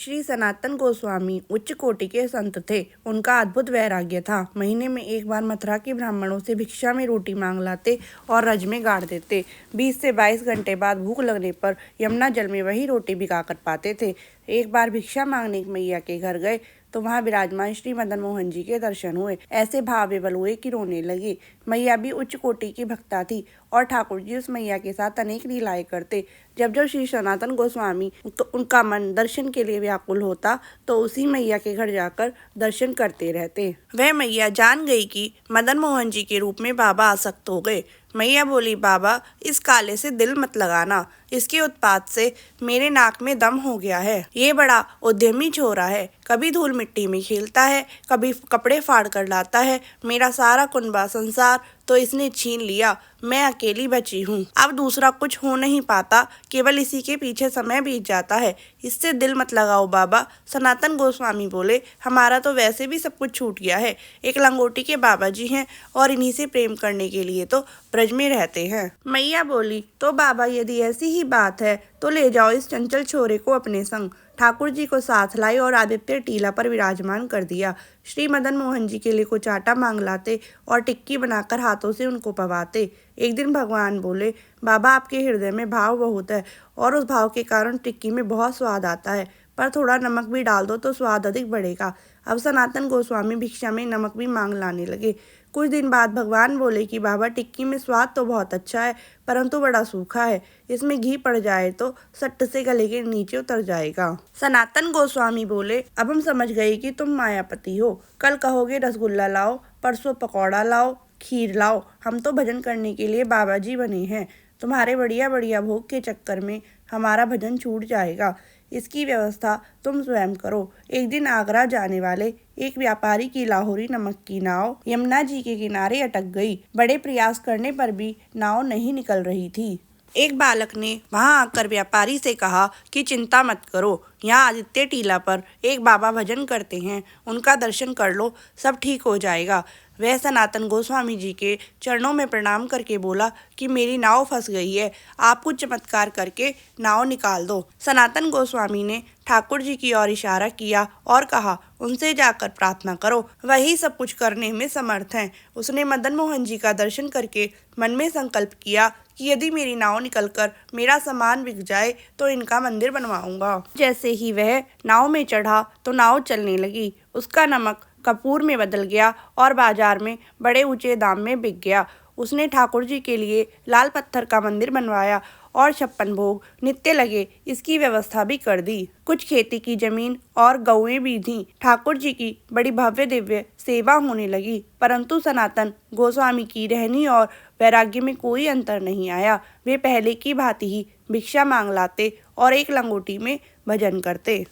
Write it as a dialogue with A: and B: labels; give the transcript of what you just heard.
A: श्री सनातन गोस्वामी उच्च कोटि के संत थे। उनका अद्भुत वैराग्य था। महीने में एक बार मथुरा के ब्राह्मणों से भिक्षा में रोटी मांग लाते और रज में गाड़ देते। 20 से 22 घंटे बाद भूख लगने पर यमुना जल में वही रोटी भिगा कर पाते थे। एक बार भिक्षा मांगने मैया के घर गए तो वहां विराजमान श्री मदन मोहन जी के दर्शन हुए। ऐसे भाव विवल हुए कि रोने लगे। मैया भी उच्च कोटि की भक्ता थी और ठाकुर जी उस मैया के साथ अनेक लीलाएं करते। जब जब श्री सनातन गोस्वामी तो उनका मन दर्शन के लिए व्याकुल होता तो उसी मैया के घर जाकर दर्शन करते रहते। वह मैया जान गई कि मदन मोहन जी के रूप में बाबा आसक्त हो गए। मैया बोली, बाबा इस काले से दिल मत लगाना, इसके उत्पात से मेरे नाक में दम हो गया है। ये बड़ा उद्यमी छोरा है, कभी धूल मिट्टी में खेलता है, कभी कपड़े फाड़ कर लाता है। मेरा सारा कुनबा संसार तो इसने छीन लिया। मैं अकेली बची हूँ, अब दूसरा कुछ हो नहीं पाता, केवल इसी के पीछे समय बीत जाता है। इससे दिल मत लगाओ बाबा। सनातन गोस्वामी बोले, हमारा तो वैसे भी सब कुछ छूट गया है। एक लंगोटी के बाबा जी हैं और इन्हीं से प्रेम करने के लिए तो ब्रज में रहते हैं। मैया बोली, तो बाबा यदि ऐसी ही बात है तो ले जाओ इस चंचल छोरे को अपने संग। ठाकुर जी को साथ लाई और आदित्य टीला पर विराजमान कर दिया। श्री मदन मोहन जी के लिए कुछ आटा मांग लाते और टिक्की बनाकर हाथों से उनको पवाते। एक दिन भगवान बोले, बाबा आपके हृदय में भाव बहुत है और उस भाव के कारण टिक्की में बहुत स्वाद आता है, पर थोड़ा नमक भी डाल दो तो स्वाद अधिक बढ़ेगा। अब सनातन गोस्वामी भिक्षा में नमक भी मांग लाने लगे। कुछ दिन बाद भगवान बोले कि बाबा टिक्की में स्वाद तो बहुत अच्छा है, परंतु बड़ा सूखा है, इसमें घी पड़ जाए तो सट्ट से गले के नीचे उतर जाएगा। सनातन गोस्वामी बोले, अब हम समझ गए कि तुम मायापति हो। कल कहोगे रसगुल्ला लाओ, परसों पकौड़ा लाओ, खीर लाओ। हम तो भजन करने के लिए बाबा जी बने हैं। तुम्हारे बढ़िया बढ़िया भोग के चक्कर में हमारा भजन छूट जाएगा। इसकी व्यवस्था तुम स्वयं करो। एक दिन आगरा जाने वाले एक व्यापारी की लाहौरी नमक की नाव यमुना जी के किनारे अटक गई। बड़े प्रयास करने पर भी नाव नहीं निकल रही थी। एक बालक ने वहां आकर व्यापारी से कहा कि चिंता मत करो, यहाँ आदित्य टीला पर एक बाबा भजन करते हैं, उनका दर्शन कर लो, सब ठीक हो जाएगा। वह सनातन गोस्वामी जी के चरणों में प्रणाम करके बोला कि मेरी नाव फंस गई है, आप कुछ चमत्कार करके नाव निकाल दो। सनातन गोस्वामी ने ठाकुर जी की ओर इशारा किया और कहा, उनसे जाकर प्रार्थना करो, वही सब कुछ करने में समर्थ हैं। उसने मदन मोहन जी का दर्शन करके मन में संकल्प किया कि यदि मेरी नाव निकलकर मेरा सामान बिक जाए तो इनका मंदिर बनवाऊंगा। जैसे ही वह नाव में चढ़ा तो नाव चलने लगी। उसका नमक कपूर में बदल गया और बाजार में बड़े ऊंचे दाम में बिक गया। उसने ठाकुर जी के लिए लाल पत्थर का मंदिर बनवाया और 56 भोग नित्य लगे इसकी व्यवस्था भी कर दी। कुछ खेती की जमीन और गौएं भी थीं। ठाकुर जी की बड़ी भव्य दिव्य सेवा होने लगी, परंतु सनातन गोस्वामी की रहनी और वैराग्य में कोई अंतर नहीं आया। वे पहले की भांति ही भिक्षा मांग लाते और एक लंगोटी में भजन करते।